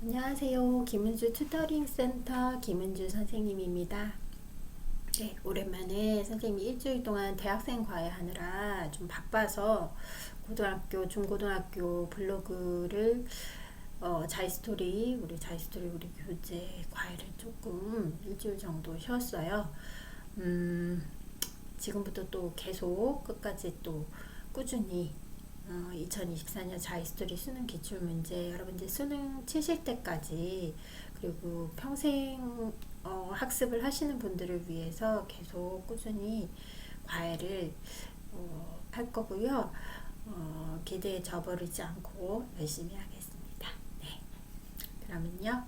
안녕하세요. 김은주 튜터링 센터 김은주 선생님입니다. 네, 오랜만에 선생님이 일주일 동안 대학생 과외하느라 좀 바빠서 고등학교, 중고등학교 블로그를 자이스토리 우리 교재 과외를 조금 일주일 정도 쉬었어요. 지금부터 또 계속 끝까지 또 꾸준히 2024년 자이스토리 수능 기출문제 여러분들 수능 치실 때까지 그리고 평생 학습을 하시는 분들을 위해서 계속 꾸준히 과외를 할 거고요. 기대에 저버리지 않고 열심히 하겠습니다. 네. 그러면요.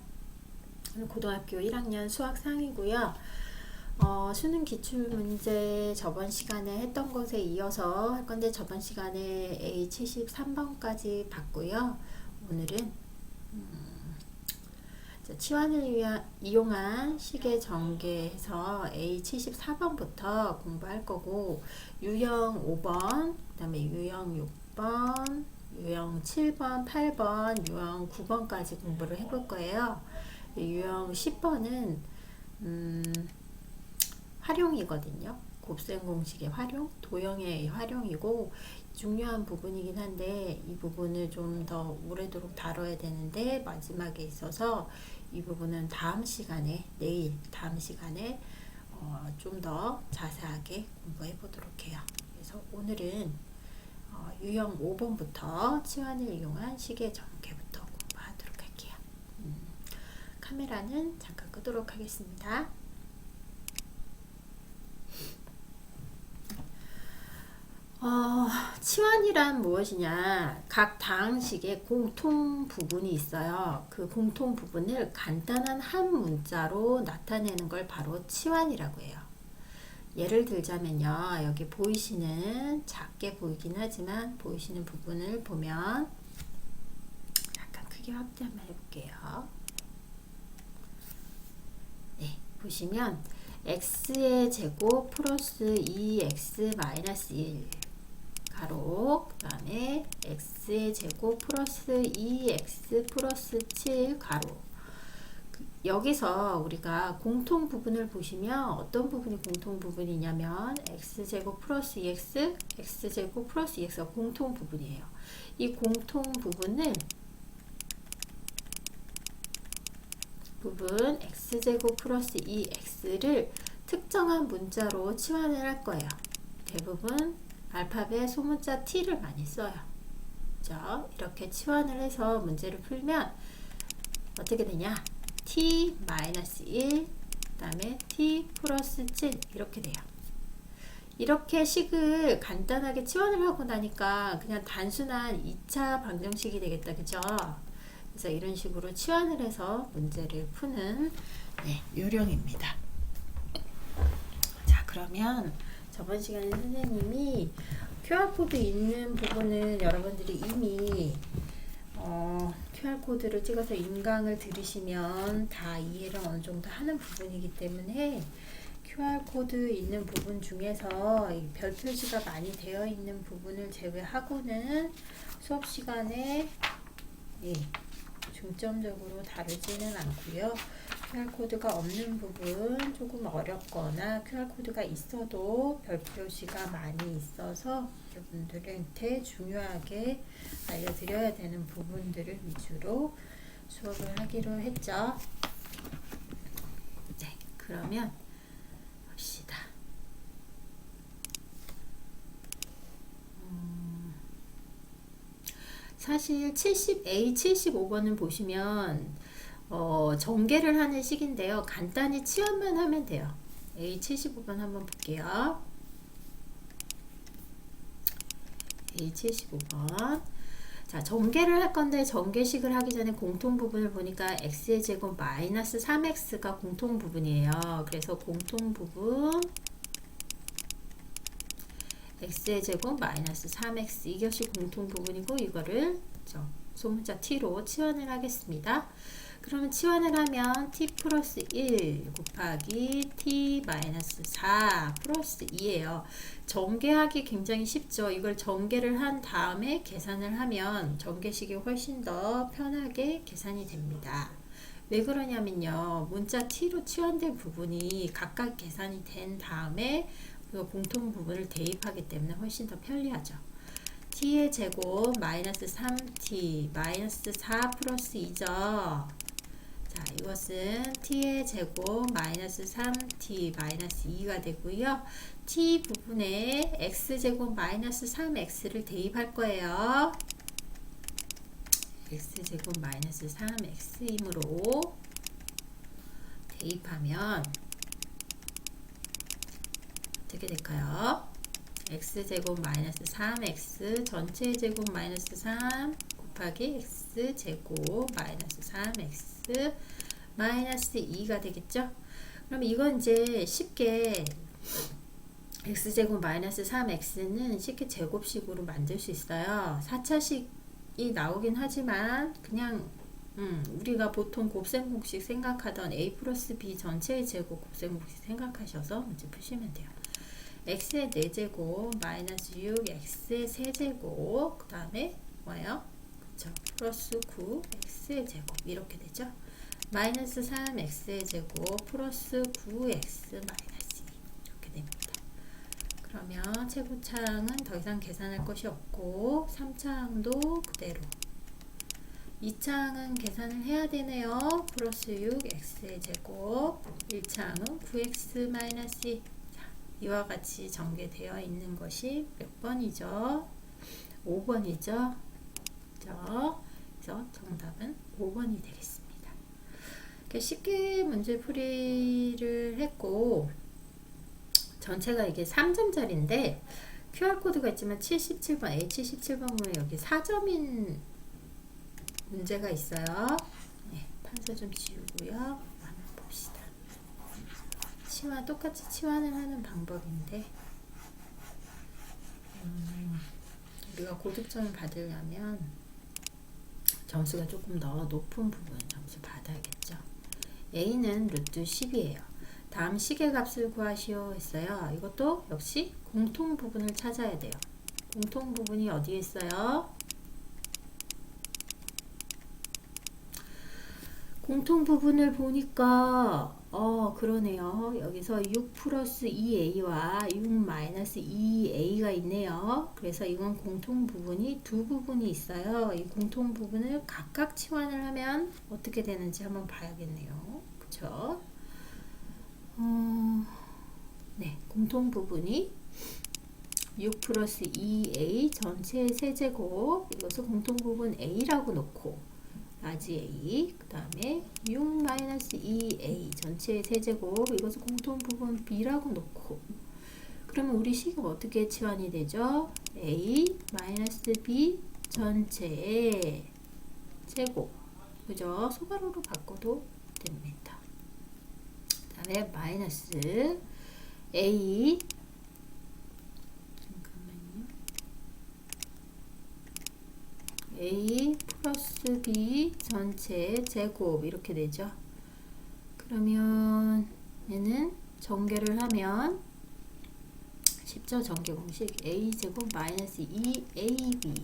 오늘 고등학교 1학년 수학 상이고요. 수능 기출문제 저번 시간에 했던 것에 이어서 할 건데 저번 시간에 A73번까지 봤고요. 오늘은 치환을 이용한 시계 전개해서 A74번부터 공부할 거고 유형 5번, 그 다음에 유형 6번, 유형 7번, 8번, 유형 9번까지 공부를 해볼 거예요. 유형 10번은 활용이거든요. 곱셈 공식의 활용, 도형의 활용이고 중요한 부분이긴 한데 이 부분을 좀 더 오래도록 다뤄야 되는데 마지막에 있어서 이 부분은 내일 다음 시간에 좀 더 자세하게 공부해 보도록 해요. 그래서 오늘은 유형 5번부터 치환을 이용한 시계 전개부터 공부하도록 할게요. 카메라는 잠깐 끄도록 하겠습니다. 치환이란 무엇이냐? 각 다항식에 공통 부분이 있어요. 그 공통 부분을 간단한 한 문자로 나타내는 걸 바로 치환이라고 해요. 예를 들자면요. 여기 보이시는, 작게 보이긴 하지만 보이시는 부분을 보면 약간 크게 확대 한번 해볼게요. 네, 보시면 x의 제곱 플러스 2x 마이너스 1 가로, 그 다음에 x의 제곱 플러스 2x 플러스 7 가로. 여기서 우리가 공통 부분을 보시면 어떤 부분이 공통 부분이냐면 x제곱 플러스 2x, x제곱 플러스 2x가 공통 부분이에요. 이 공통 부분 x제곱 플러스 2x를 특정한 문자로 치환을 할 거예요. 대부분 알파벳 소문자 T를 많이 써요. 그죠? 이렇게 치환을 해서 문제를 풀면 어떻게 되냐? T-1, 그 다음에 T 플러스 7 이렇게 돼요. 이렇게 식을 간단하게 치환을 하고 나니까 그냥 단순한 2차 방정식이 되겠다. 그죠? 그래서 이런 식으로 치환을 해서 문제를 푸는 요령입니다. 자, 그러면 저번 시간에 선생님이 QR코드 있는 부분은 여러분들이 이미 QR코드를 찍어서 인강을 들으시면 다 이해를 어느 정도 하는 부분이기 때문에 QR코드 있는 부분 중에서 별 표시가 많이 되어 있는 부분을 제외하고는 수업 시간에 중점적으로 다루지는 않고요. QR코드가 없는 부분 조금 어렵거나 QR코드가 있어도 별 표시가 많이 있어서 여러분들한테 중요하게 알려드려야 되는 부분들을 위주로 수업을 하기로 했죠. 네, 그러면 봅시다. 사실 A75번을 보시면 전개를 하는 식인데요. 간단히 치환만 하면 돼요. A75번 한번 볼게요. A75번. 자, 전개를 할 건데 전개식을 하기 전에 공통 부분을 보니까 x의 제곱 마이너스 3x가 공통 부분이에요. 그래서 공통 부분 x의 제곱 마이너스 3x 이것이 공통 부분이고 이거를 소문자 t로 치환을 하겠습니다. 그러면 치환을 하면 t 플러스 1 곱하기 t 마이너스 4 플러스 2예요. 전개하기 굉장히 쉽죠. 이걸 전개를 한 다음에 계산을 하면 전개식이 훨씬 더 편하게 계산이 됩니다. 왜 그러냐면요. 문자 t로 치환된 부분이 각각 계산이 된 다음에 우리가 공통 부분을 대입하기 때문에 훨씬 더 편리하죠. t의 제곱 마이너스 3t 마이너스 4 플러스 2죠. 자, 이것은 t의 제곱 마이너스 3t 마이너스 2가 되고요. t 부분에 x제곱 마이너스 3x를 대입할 거예요. x제곱 마이너스 3x이므로 대입하면 어떻게 될까요? x제곱 마이너스 3x 전체 제곱 마이너스 3 곱하기 x제곱 마이너스 3x 마이너스 2가 되겠죠? 그럼 이건 이제 쉽게 x제곱 마이너스 3x는 쉽게 제곱식으로 만들 수 있어요. 4차식이 나오긴 하지만 그냥 우리가 보통 곱셈공식 생각하던 a 플러스 b 전체의 제곱 곱셈공식 생각하셔서 문제 푸시면 돼요. x의 4제곱 마이너스 6 x의 세제곱 그 다음에 뭐예요? 그쵸? 플러스 9 x의 제곱 이렇게 되죠? 마이너스 3 x의 제곱 플러스 9x 마이너스 2 이렇게 됩니다. 그러면 최고차항은 더 이상 계산할 것이 없고 3차항도 그대로 2차항은 계산을 해야 되네요. 플러스 6 x의 제곱 1차항은 9x 마이너스 2 이와 같이 전개되어 있는 것이 몇 번이죠? 5번이죠? 그래서 정답은 5번이 되겠습니다. 이렇게 쉽게 문제풀이를 했고 전체가 이게 3점짜리인데 QR코드가 있지만 77번 A77번 보면 여기 4점인 문제가 있어요. 네, 판서 좀 지우고요. 한번 봅시다. 치환 똑같이 치환을 하는 방법인데 우리가 고득점을 받으려면 점수가 조금 더 높은 부분 점수 받아야겠죠. A는 루트 10이에요. 다음 시계값을 구하시오 했어요. 이것도 역시 공통 부분을 찾아야 돼요. 공통 부분이 어디에 있어요? 공통 부분을 보니까 그러네요. 여기서 6 플러스 2a와 6 마이너스 2a가 있네요. 그래서 이건 공통 부분이 두 부분이 있어요. 이 공통 부분을 각각 치환을 하면 어떻게 되는지 한번 봐야겠네요. 그쵸? 네, 공통 부분이 6 플러스 2a 전체 세제곱 이것을 공통 부분 a라고 놓고 라지 a 그 다음에 6 마이너스 2a 전체의 세제곱 이것을 공통 부분 b라고 놓고 그러면 우리 식은 어떻게 치환이 되죠? a 마이너스 b 전체의 제곱 그죠? 소괄호로 바꿔도 됩니다. 그 다음에 마이너스 a a 플러스 b 전체 제곱 이렇게 되죠. 그러면 얘는 전개를 하면 쉽죠? 전개 공식 a 제곱 마이너스 2ab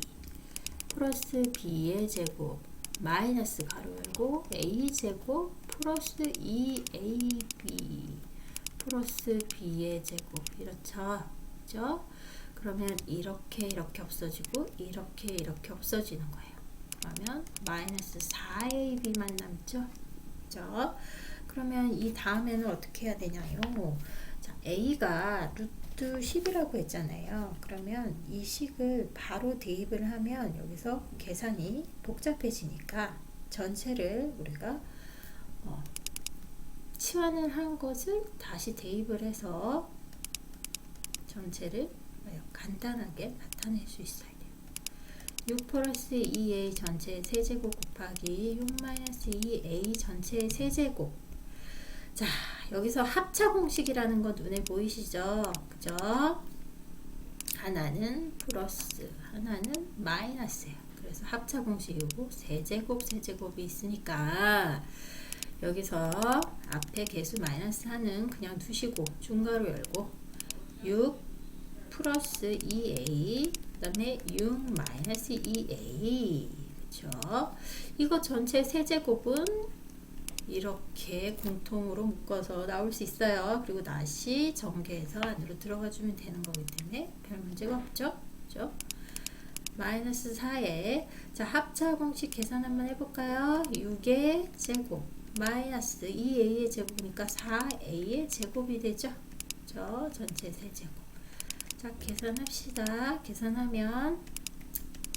플러스 b의 제곱 마이너스 가로 열고 a 제곱 플러스 2ab 플러스 b의 제곱 이렇죠. 그죠? 그러면 이렇게 없어지고 이렇게 없어지는 거예요. 그러면 마이너스 4ab만 남죠. 그죠? 그러면 이 다음에는 어떻게 해야 되냐요? 자, a가 루트 10이라고 했잖아요. 그러면 이 식을 바로 대입을 하면 여기서 계산이 복잡해지니까 전체를 우리가 치환을 한 것을 다시 대입을 해서 전체를 간단하게 나타낼 수 있어야 돼요. 6 플러스 2a 전체의 세제곱 곱하기 6 마이너스 2a 전체의 세제곱. 자, 여기서 합차 공식이라는 거 눈에 보이시죠? 그죠? 하나는 플러스, 하나는 마이너스예요. 그래서 그래서 합차 공식이고 세제곱이 있으니까 여기서 앞에 개수 마이너스 4는 그냥 두시고 중괄호 열고 6 플러스 2a 그 다음에 6 마이너스 2a 그쵸? 이거 전체 세제곱은 이렇게 공통으로 묶어서 나올 수 있어요. 그리고 다시 전개해서 안으로 들어가 주면 되는 거기 때문에 별 문제가 없죠? 그죠? 마이너스 4에 자 합차 공식 계산 한번 해볼까요? 6의 제곱 마이너스 2a의 제곱이니까 4a의 제곱이 되죠? 그죠? 전체 세제곱. 자 계산합시다. 계산하면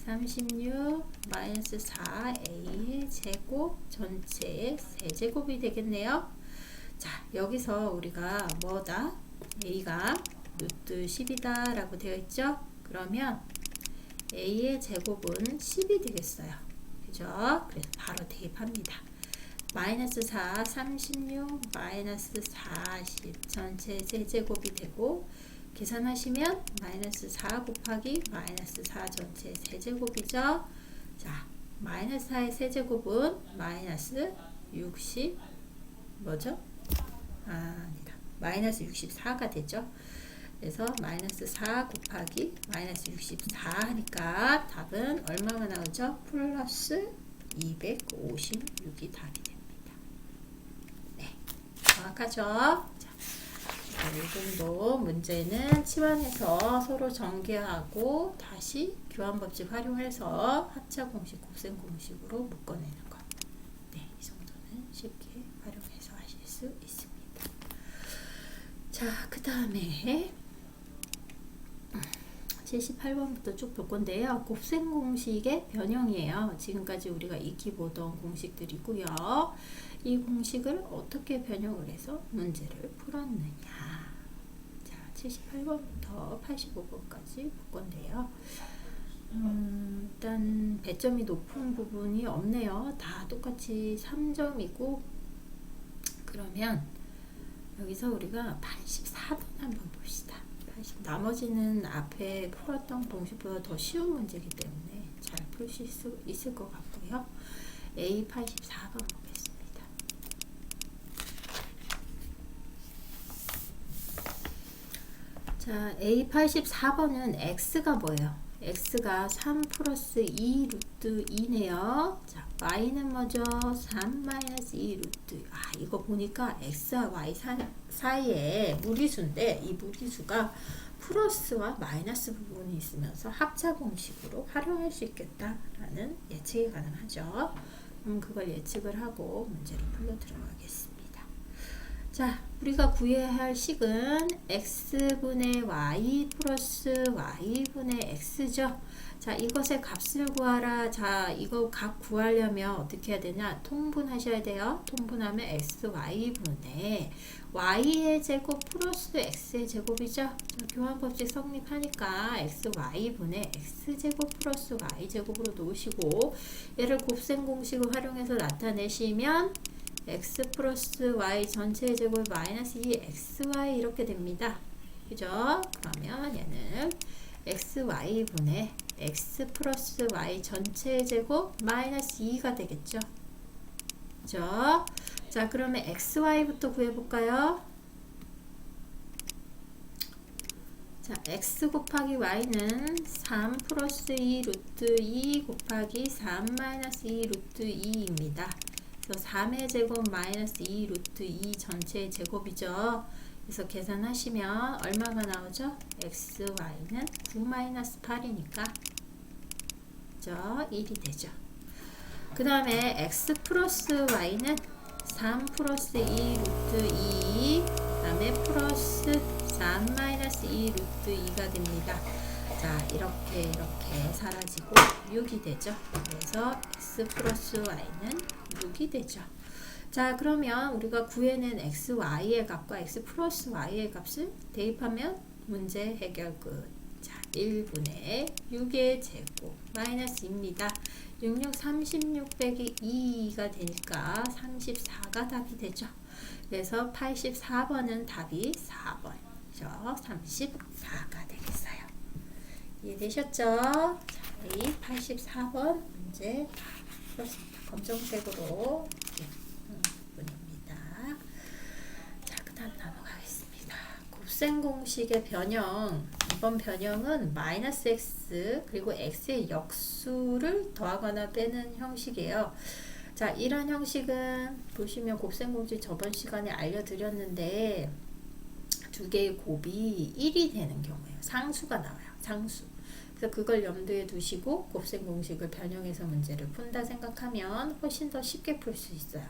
36 마이너스 4a의 제곱 전체 세제곱이 되겠네요. 자 여기서 우리가 뭐다? a가 루트 10이다 라고 되어 있죠? 그러면 a의 제곱은 10이 되겠어요. 그죠? 그래서 바로 대입합니다. 마이너스 4, 36, 마이너스 40 전체 세제곱이 되고 계산하시면 마이너스 4 곱하기 마이너스 4 전체 세제곱이죠. 자, 마이너스 4의 세제곱은 마이너스 60 뭐죠? 아니다. 마이너스 64가 되죠. 그래서 마이너스 4 곱하기 마이너스 64 하니까 답은 얼마가 나오죠? 플러스 256이 답이 됩니다. 네, 정확하죠? 자, 이 정도 문제는 치환해서 서로 전개하고 다시 교환법칙 활용해서 합차 공식, 곱셈 공식으로 묶어내는 것. 네, 이 정도는 쉽게 활용해서 하실 수 있습니다. 자, 그 다음에 78번부터 쭉 볼 건데요. 곱셈 공식의 변형이에요. 지금까지 우리가 익히 보던 공식들이고요. 이 공식을 어떻게 변형을 해서 문제를 풀었느냐. 자, 78번부터 85번까지 볼 건데요. 일단 배점이 높은 부분이 없네요. 다 똑같이 3점이고 그러면 여기서 우리가 84번 한번 봅시다. 나머지는 앞에 풀었던 공식보다 더 쉬운 문제이기 때문에 잘 풀실 수 있을 것 같고요. A 84번 보겠습니다. 자, A 84번은 X가 뭐예요? X가 3 플러스 2 루트 2네요. 자, Y는 뭐죠? 3 마이너스 2 루트. 아, 이거 보니까 X와 Y 사이에 무리수인데 이 무리수가 플러스와 마이너스 부분이 있으면서 합차 공식으로 활용할 수 있겠다라는 예측이 가능하죠. 그걸 예측을 하고 문제를 풀려 들어가겠습니다. 자, 우리가 구해야 할 식은 x분의 y 플러스 y분의 x죠. 자, 이것의 값을 구하라. 자, 이거 값 구하려면 어떻게 해야 되냐? 통분하셔야 돼요. 통분하면 x, y분의 y의 제곱 플러스 x의 제곱이죠. 자, 교환법칙 성립하니까 x, y분의 x제곱 플러스 y제곱으로 놓으시고 얘를 곱셈 공식을 활용해서 나타내시면 x 플러스 y 전체의 제곱 마이너스 2xy 이렇게 됩니다. 그죠? 그러면 얘는 xy분의 x 플러스 y 전체의 제곱 마이너스 2가 되겠죠. 그죠? 자, 그러면 xy부터 구해볼까요? 자, x 곱하기 y는 3 플러스 2 루트 2 곱하기 3 마이너스 2 루트 2입니다. 그래서 3의 제곱 마이너스 2 루트 2 전체의 제곱이죠. 그래서 계산하시면 얼마가 나오죠? x, y는 9 마이너스 8이니까 그죠? 1이 되죠. 그 다음에 x 플러스 y는 3 플러스 2 루트 2 그 다음에 플러스 3 마이너스 2 루트 2가 됩니다. 자, 이렇게 사라지고 6이 되죠. 그래서 x 플러스 y는 6이 되죠. 자, 그러면 우리가 구해낸 x, y의 값과 x 플러스 y의 값을 대입하면 문제 해결 끝. 자, 1분의 6의 제곱 마이너스 2입니다. 66, 36 빼기 2가 되니까 34가 답이 되죠. 그래서 84번은 답이 4번이죠. 34가 되겠어요. 이해되셨죠? 자, A84번 문제 풀었습니다. 검정색으로 부분입니다. 자, 그 다음 넘어가겠습니다. 곱셈 공식의 변형. 이번 변형은 마이너스 x 그리고 x의 역수를 더하거나 빼는 형식이에요. 자, 이런 형식은 보시면 곱셈 공식 저번 시간에 알려드렸는데 두 개의 곱이 1이 되는 경우에요. 상수가 나와요. 상수. 그래서 그걸 염두에 두시고 곱셈 공식을 변형해서 문제를 푼다 생각하면 훨씬 더 쉽게 풀 수 있어요.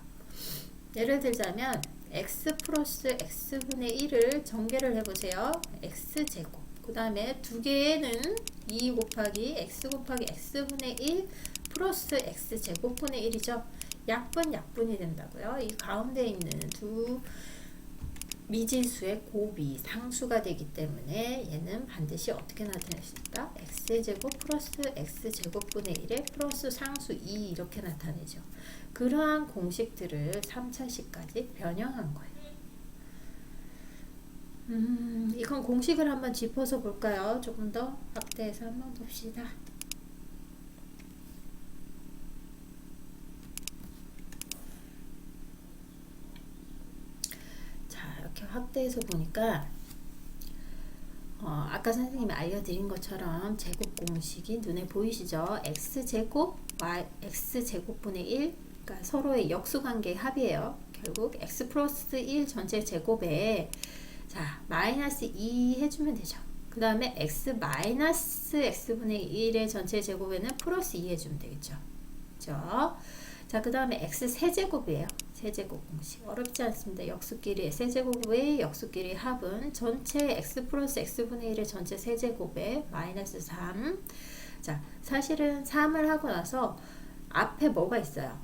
예를 들자면 x 플러스 x분의 1을 전개를 해보세요. x제곱. 그 다음에 두 개는 2 곱하기 x 곱하기 x분의 1 플러스 x제곱분의 1이죠. 약분이 된다고요. 이 가운데 있는 두 미지수의 곱이 상수가 되기 때문에 얘는 반드시 어떻게 나타낼 수 있다? x제곱 플러스 x제곱분의 1에 플러스 상수 2 이렇게 나타내죠. 그러한 공식들을 3차식까지 변형한 거예요. 이건 공식을 한번 짚어서 볼까요? 조금 더 확대해서 한번 봅시다. 확대해서 보니까 아까 선생님이 알려드린 것처럼 제곱 공식이 눈에 보이시죠? x제곱 x제곱분의 1 그러니까 서로의 역수관계의 합이에요. 결국 x 플러스 1 전체 제곱에 자 마이너스 2 해주면 되죠. 그 다음에 x 마이너스 x분의 1의 전체 제곱에는 플러스 2 해주면 되겠죠. 그죠? 자, 그 다음에 x 세제곱이에요. 세제곱 공식 어렵지 않습니다. 역수끼리의 세제곱의 역수끼리의 합은 전체 x 플러스 x분의 1의 전체 세제곱에 마이너스 3. 자, 사실은 3을 하고 나서 앞에 뭐가 있어요?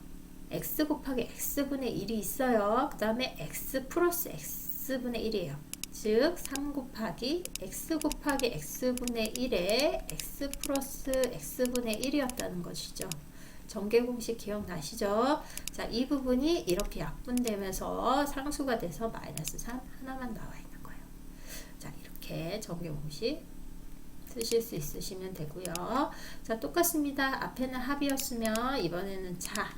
x 곱하기 x분의 1이 있어요. 그 다음에 x 플러스 x분의 1이에요. 즉 3 곱하기 x 곱하기 x분의 1에 x 플러스 x분의 1이었다는 것이죠. 전개 공식 기억나시죠? 자, 이 부분이 이렇게 약분되면서 상수가 돼서 마이너스 3 하나만 나와 있는 거예요. 자, 이렇게 전개 공식 쓰실 수 있으시면 되고요. 자, 똑같습니다. 앞에는 합이었으면 이번에는 자.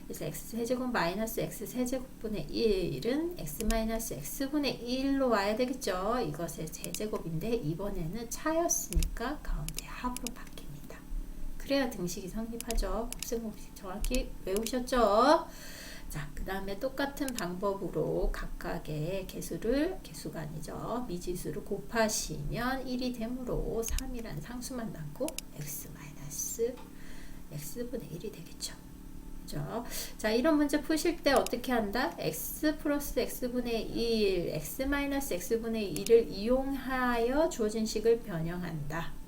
그래서 x세제곱 마이너스 x세제곱분의 1은 x 마이너스 x분의 1로 와야 되겠죠. 이것의 제제곱인데 이번에는 차였으니까 가운데 합으로 바뀝니다. 그래야 등식이 성립하죠. 곱셈 공식 정확히 외우셨죠? 자, 그 다음에 똑같은 방법으로 각각의 개수가 아니죠. 미지수를 곱하시면 1이 되므로 3이라는 상수만 남고 x 마이너스 x분의 1이 되겠죠. 그죠? 자, 이런 문제 푸실 때 어떻게 한다? x 플러스 x분의 1, x 마이너스 x분의 1을 이용하여 주어진 식을 변형한다.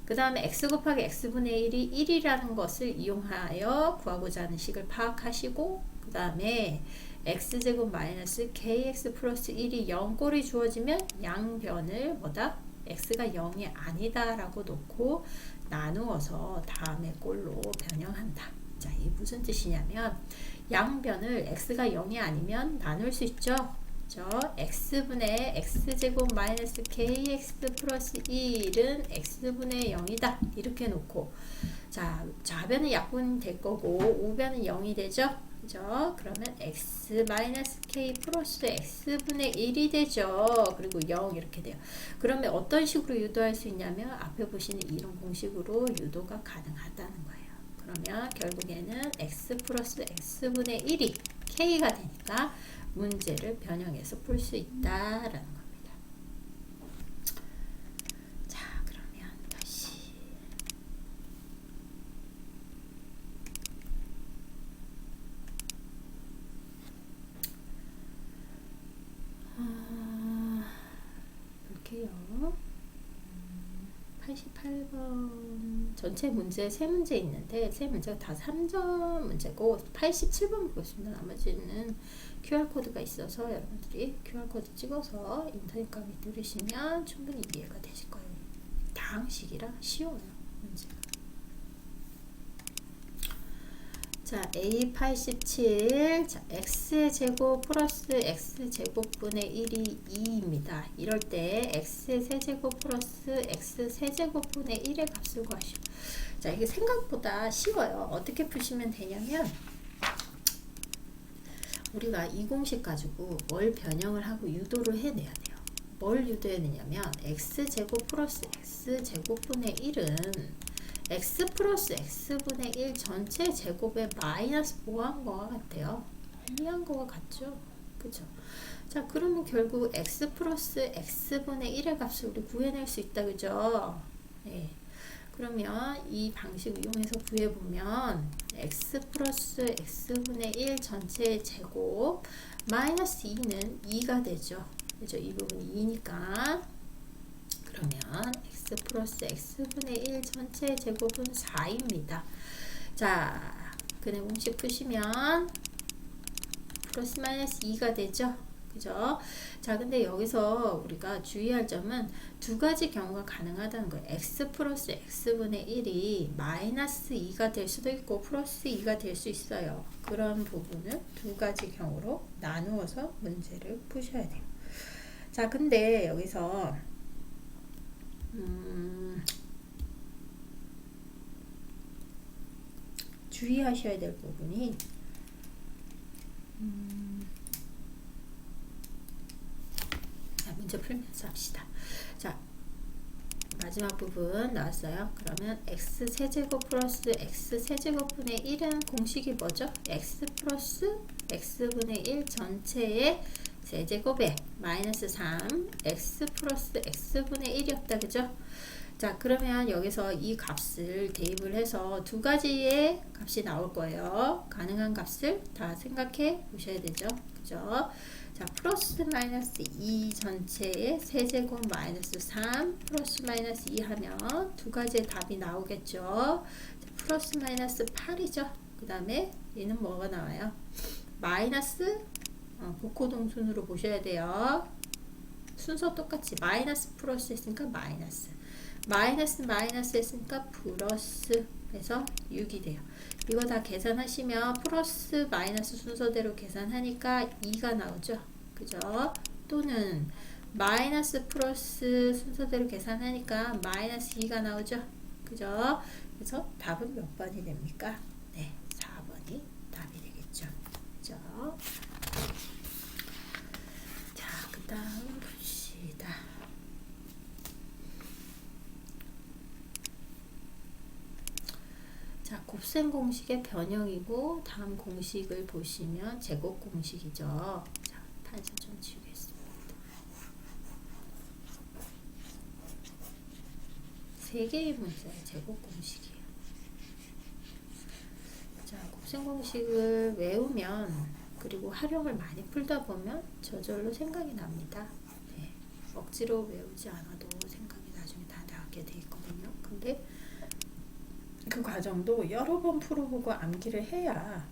그 다음에 x 곱하기 x분의 1이 1이라는 것을 이용하여 구하고자 하는 식을 파악하시고 그 다음에 x제곱 마이너스 kx 플러스 1이 0꼴이 주어지면 양변을 뭐다? x가 0이 아니다 라고 놓고 나누어서 다음의 꼴로 변형한다. 자, 이게 무슨 뜻이냐면 양변을 x가 0이 아니면 나눌 수 있죠. x분의 x제곱 마이너스 kx 플러스 1은 x분의 0이다. 이렇게 놓고 자, 좌변은 약분 될 거고 우변은 0이 되죠. 그죠? 그러면 x 마이너스 k 플러스 x분의 1이 되죠. 그리고 0 이렇게 돼요. 그러면 어떤 식으로 유도할 수 있냐면 앞에 보시는 이런 공식으로 유도가 가능하다는 거예요. 그러면 결국에는 x 플러스 x분의 1이 k가 되니까 문제를 변형해서 풀 수 있다라는 겁니다. 자, 그러면 다시 볼게요. 88번 전체 문제 3문제 있는데 3문제가 다 3점 문제고 87번 보겠습니다. 나머지는 QR코드가 있어서 여러분들이 QR코드 찍어서 인터넷 강의 들으시면 충분히 이해가 되실 거예요. 다항식이라 쉬워요. 문제가. 자, A87 자, x제곱 플러스 x제곱분의 1이 2입니다. 이럴 때 x세제곱 플러스 x세제곱분의 1의 값을 구하시오. 자, 이게 생각보다 쉬워요. 어떻게 푸시면 되냐면 우리가 이 공식 가지고 뭘 변형을 하고 유도를 해내야 돼요. 뭘 유도해내냐면 x제곱 플러스 x제곱분의 1은 x 플러스 x분의 1 전체 제곱에 마이너스 뭐한 거와 같아요? 2한 거와 같죠? 그쵸? 자, 그러면 결국 x 플러스 x분의 1의 값을 우리 구해낼 수 있다. 그죠? 네. 그러면 이 방식 이용해서 구해보면 x 플러스 x분의 1 전체의 제곱 마이너스 2는 2가 되죠. 그죠? 이 부분이 2니까 그러면 x 플러스 x분의 1 전체의 제곱은 4입니다. 자, 근의 공식 푸시면 플러스 마이너스 2가 되죠. 그죠? 자, 근데 여기서 우리가 주의할 점은 두 가지 경우가 가능하다는 거예요. x 플러스 x분의 1이 마이너스 2가 될 수도 있고 플러스 2가 될 수 있어요. 그런 부분을 두 가지 경우로 나누어서 문제를 푸셔야 돼요. 자, 근데 여기서 주의하셔야 될 부분이 자, 문제 풀면서 합시다. 자, 마지막 부분 나왔어요. 그러면 x세제곱 플러스 x세제곱분의 1은 공식이 뭐죠? x 플러스 x분의 1 전체의 세제곱에 마이너스 3 x 플러스 x분의 1이었다. 그죠? 자, 그러면 여기서 이 값을 대입을 해서 두 가지의 값이 나올 거예요. 가능한 값을 다 생각해 보셔야 되죠. 그죠? 자, 플러스 마이너스 2 전체의 세제곱 마이너스 3 플러스 마이너스 2 하면 두 가지의 답이 나오겠죠. 자, 플러스 마이너스 8이죠. 그 다음에 얘는 뭐가 나와요? 마이너스 복호동순으로 보셔야 돼요. 순서 똑같이 마이너스 플러스 했으니까 마이너스 마이너스 했으니까 플러스 해서 6이 돼요. 이거 다 계산하시면 플러스 마이너스 순서대로 계산하니까 2가 나오죠. 그죠? 또는 마이너스 플러스 순서대로 계산하니까 마이너스 2가 나오죠. 그죠? 그래서 답은 몇 번이 됩니까? 네, 4번이 답이 되겠죠. 그죠? 자, 그 다음 봅시다. 자, 곱셈 공식의 변형이고 다음 공식을 보시면 제곱 공식이죠. 자, 판서 좀 지우겠습니다. 세 개의 문제의 제곱 공식이에요. 자, 곱셈 공식을 외우면 그리고 활용을 많이 풀다 보면 저절로 생각이 납니다. 네, 억지로 외우지 않아도 생각이 나중에 다 나게 돼 있거든요. 근데 그 과정도 여러 번 풀어보고 암기를 해야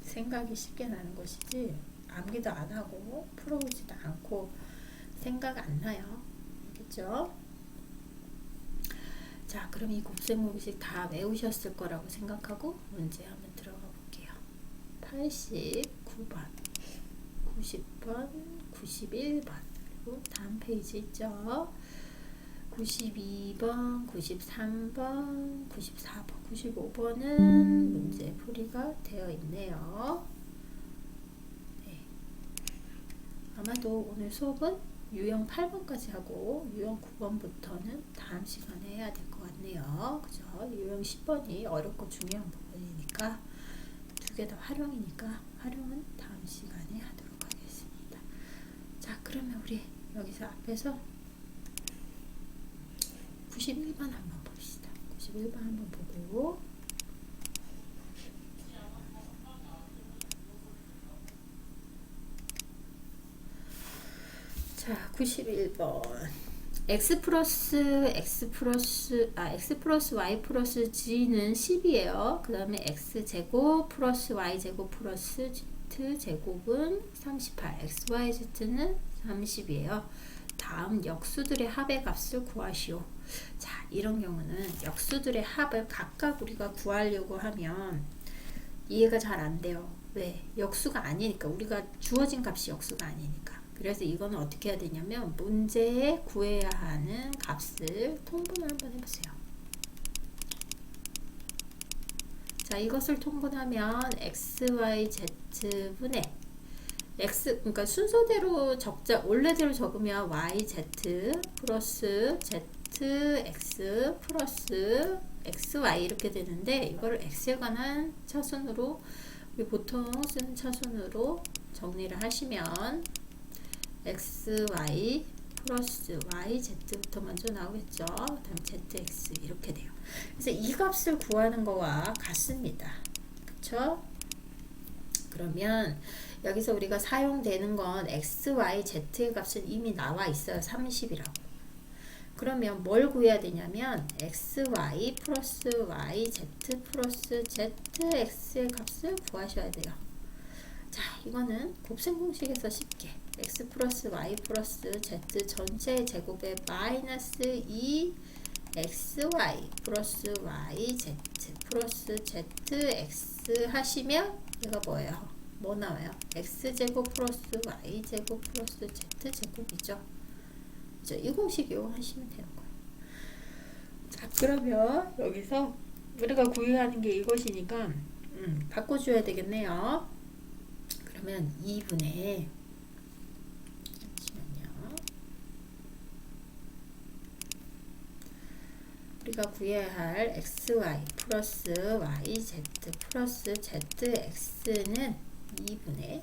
생각이 쉽게 나는 것이지 암기도 안 하고 풀어보지도 않고 생각 안 나요. 알겠죠? 자, 그럼 이 곱셈 공식 다 외우셨을 거라고 생각하고 문제 한번 들어가 볼게요. 89번, 90번, 91번 그리고 다음 페이지 있죠? 92번, 93번, 94번, 95번은 문제 풀이가 되어 있네요. 네. 아마도 오늘 수업은 유형 8번까지 하고 유형 9번부터는 다음 시간에 해야 될 것 같네요. 그죠? 유형 10번이 어렵고 중요한 부분이니까 두 개 다 활용이니까 활용은 다음 시간에 하도록 하겠습니다. 자, 그러면 우리 여기서 앞에서 91번 한번 봅시다. 91번 한번 보고 자, 91번 x 플러스 y 플러스 g는 10이에요. 그 다음에 x제곱 플러스 y제곱 플러스 z제곱은 38 xyz는 30이에요. 다음 역수들의 합의 값을 구하시오. 자, 이런 경우는 역수들의 합을 각각 우리가 구하려고 하면 이해가 잘 안 돼요. 왜? 역수가 아니니까. 우리가 주어진 값이 역수가 아니니까. 그래서 이거는 어떻게 해야 되냐면 문제에 구해야 하는 값을 통분을 한번 해보세요. 자, 이것을 통분하면 xyz분의 x, 그러니까 순서대로 적자, 원래대로 적으면 yz 플러스 zx 플러스 xy 이렇게 되는데, 이거를 x에 관한 차순으로, 우리 보통 쓰는 차순으로 정리를 하시면 xy 플러스 yz부터 먼저 나오겠죠. 그 다음 zx 이렇게 돼요. 그래서 이 값을 구하는 거와 같습니다. 그쵸? 그러면 여기서 우리가 사용되는 건 x, y, z의 값은 이미 나와 있어요. 30이라고. 그러면 뭘 구해야 되냐면 x, y 플러스 y, z 플러스 z, x의 값을 구하셔야 돼요. 자, 이거는 곱셈 공식에서 쉽게 x 플러스 y 플러스 z 전체의 제곱에 마이너스 2 xy 플러스 yz 플러스 zx 하시면 얘가 뭐예요? 뭐 나와요? x제곱 플러스 y제곱 플러스 z제곱이죠. 이 공식 이용하시면 되는 거예요. 자, 그러면 여기서 우리가 구해하는 게 이것이니까 바꿔줘야 되겠네요. 그러면 2분의 잠시만요. 우리가 구해야 할 xy 플러스 yz 플러스 zx는 2분의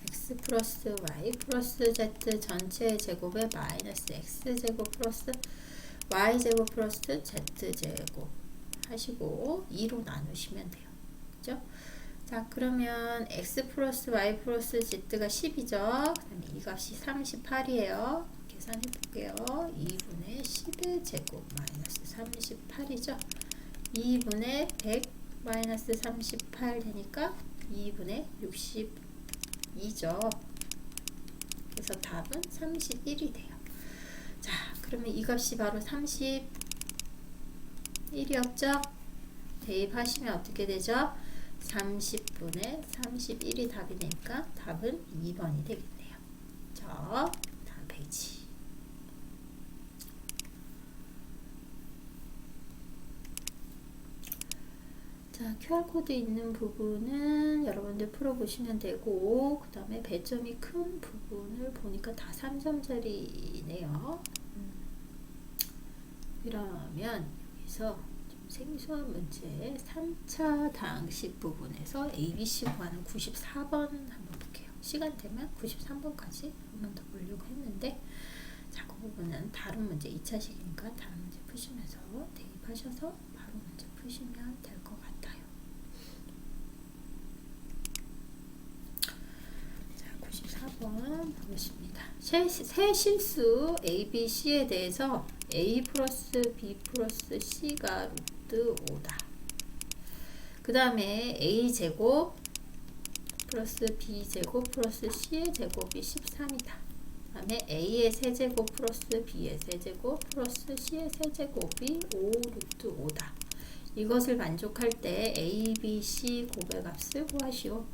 x 플러스 y 플러스 z 전체 제곱에 마이너스 x제곱 플러스 y제곱 플러스 z제곱 하시고 2로 나누시면 돼요. 그죠? 자, 그러면 x 플러스 y 플러스 z가 10이죠. 그 다음에 이 값이 38이에요. 계산해 볼게요. 2분의 10의 제곱 마이너스 38이죠. 2분의 100 마이너스 38 되니까 2분의 62죠. 그래서 답은 31이 돼요. 자, 그러면 이 값이 바로 31이었죠? 대입하시면 어떻게 되죠? 30분의 31이 답이 되니까 답은 2번이 되겠네요. 자, 다음 페이지. 자, QR코드 있는 부분은 여러분들 풀어보시면 되고, 그 다음에 배점이 큰 부분을 보니까 다 3점짜리네요. 그러면 여기서 생소한 문제 3차 다항식 부분에서 ABC 구하는 94번 한번 볼게요. 시간 되면 93번까지 한 번 더 보려고 했는데, 자, 그 부분은 다른 문제 2차식이니까 다른 문제 푸시면서 대입하셔서 바로 문제 푸시면 될 것 같아요. 자, 94번 보겠습니다. 새 실수 A, B, C에 대해서 A 플러스 B 플러스 C가 루트 5다. 그 다음에 A 제곱 플러스 B 제곱 플러스 C의 제곱이 13이다. 그 다음에 A의 세제곱 플러스 B의 세제곱 플러스 C의 세제곱이 5 루트 5다. 이것을 만족할 때 A, B, C 곱의 값을 구하시오.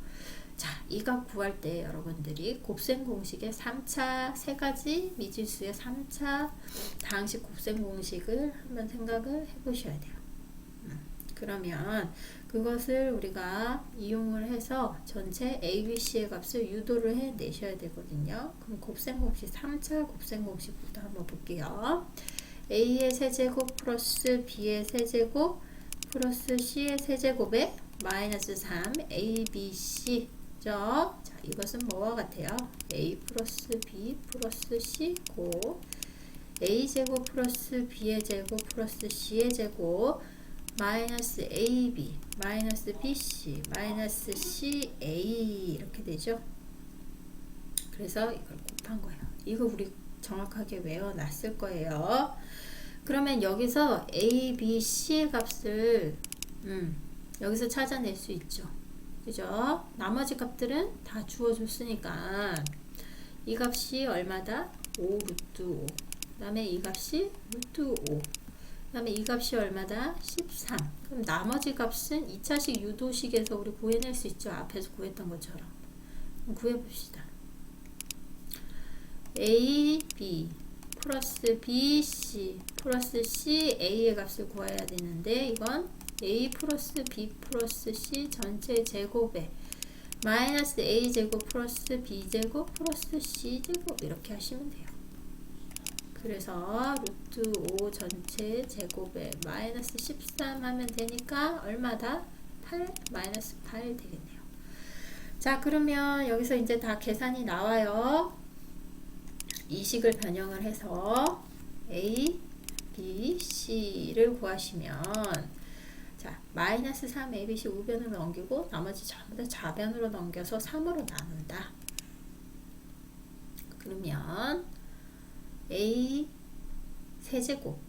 자, 이 값 구할 때 여러분들이 곱셈 공식의 3차, 세 가지 미지수의 3차 다항식 곱셈 공식을 한번 생각을 해 보셔야 돼요. 그러면 그것을 우리가 이용을 해서 전체 A, B, C의 값을 유도를 해 내셔야 되거든요. 그럼 곱셈 공식 3차 곱셈 공식부터 한번 볼게요. A의 세제곱 플러스 B의 세제곱 플러스 C의 세제곱에 마이너스 3 A, B, C 죠. 자, 이것은 뭐와 같아요? A 플러스 B 플러스 C 곱 A 제곱 플러스 B의 제곱 플러스 C의 제곱 마이너스 AB 마이너스 BC 마이너스 CA 이렇게 되죠. 그래서 이걸 곱한 거예요. 이거 우리 정확하게 외워놨을 거예요. 그러면 여기서 A, B, C의 값을 여기서 찾아낼 수 있죠. 그죠? 나머지 값들은 다 주어줬으니까 이 값이 얼마다? 5 루트 5. 그 다음에 이 값이 루트 5. 그 다음에 이 값이 얼마다? 13. 그럼 나머지 값은 2차식 유도식에서 우리 구해낼 수 있죠. 앞에서 구했던 것처럼. 그럼 구해봅시다. A, B 플러스 B, C 플러스 C, A의 값을 구해야 되는데 이건 a 플러스 b 플러스 c 전체 제곱에 마이너스 a 제곱 플러스 b 제곱 플러스 c 제곱 이렇게 하시면 돼요. 그래서 루트 5 전체 제곱에 마이너스 13 하면 되니까 얼마다? 8 마이너스 8 되겠네요. 자, 그러면 여기서 이제 다 계산이 나와요. 이 식을 변형을 해서 a, b, c를 구하시면 자, 마이너스 3 abc 우변으로 넘기고 나머지 전부 다 좌변으로 넘겨서 3으로 나눈다. 그러면 a 세제곱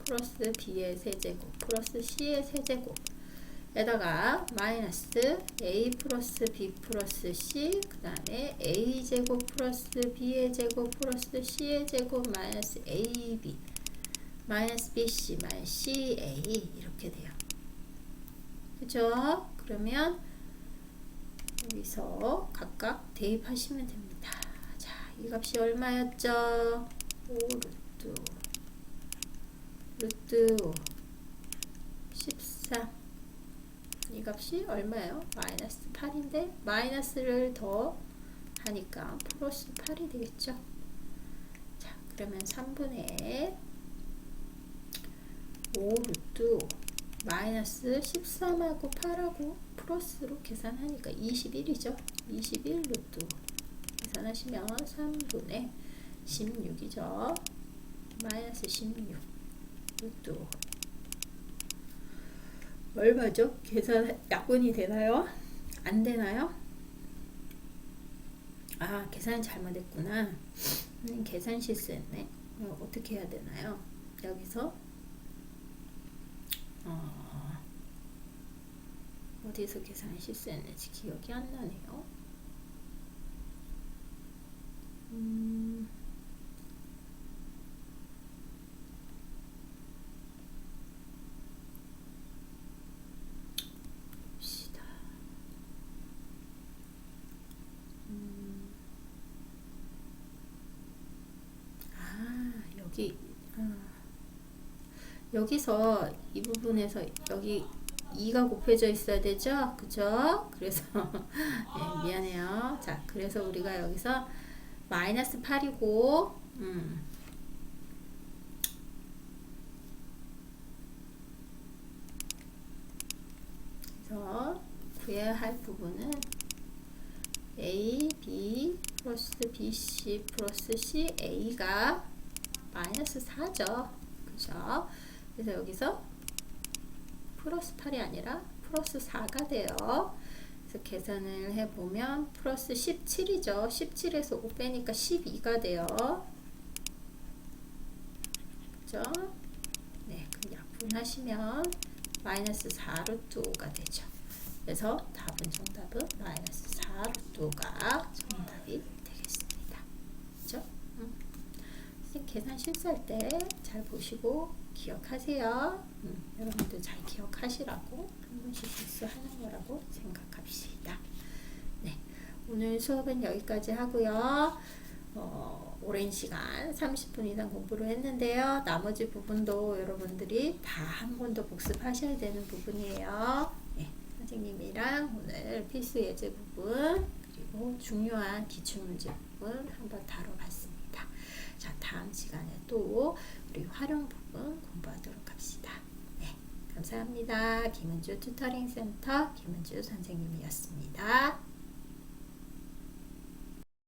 플러스 b의 세제곱 플러스 c의 세제곱 에다가 마이너스 a 플러스 b 플러스 c 그 다음에 a 제곱 플러스 b의 제곱 플러스 c의 제곱 마이너스 ab 마이너스 bc 마이너스 ca 이렇게 돼요. 그죠? 그러면 여기서 각각 대입하시면 됩니다. 자, 이 값이 얼마였죠? 5 루트 13 이 값이 얼마예요? 마이너스 8인데 마이너스를 더 하니까 플러스 8이 되겠죠. 자, 그러면 3분의 5 루트 마이너스 13하고 8하고 플러스로 계산하니까 21이죠. 21 루트 계산하시면 3분의 16이죠. 마이너스 16 루트 얼마죠? 계산 약분이 되나요? 안 되나요? 아, 계산 잘못했구나. 계산 실수했네. 어떻게 해야 되나요? 여기서 어디서 계산 실수했는지 기억이 안 나네요. 봅시다. 여기서 이 부분에서 여기 2가 곱해져 있어야 되죠? 그죠? 그래서 네, 미안해요. 자, 그래서 우리가 여기서 마이너스 8이고 그래서 구해야 할 부분은 a, b 플러스 bc 플러스 c, a가 마이너스 4죠. 그죠? 그래서 여기서 플러스 8이 아니라 플러스 4가 돼요. 그래서 계산을 해보면 플러스 17이죠. 17에서 5 빼니까 12가 돼요. 그죠? 네, 그럼 약분하시면 마이너스 4 루트 5가 되죠. 그래서 정답은 마이너스 4 루트 5가 정답이 되겠습니다. 그죠? 계산 실수할 때 잘 보시고 기억하세요. 여러분들 잘 기억하시라고 한 번씩 실수하는 거라고 생각합시다. 네, 오늘 수업은 여기까지 하고요. 오랜 시간 30분 이상 공부를 했는데요. 나머지 부분도 여러분들이 다 한 번 더 복습하셔야 되는 부분이에요. 네, 선생님이랑 오늘 필수 예제 부분 그리고 중요한 기출문제 부분 한번 다뤄봤습니다. 자, 다음 시간에 또 우리 활용 부분 공부하도록 합시다. 네, 감사합니다. 김은주 튜터링 센터 김은주 선생님이었습니다.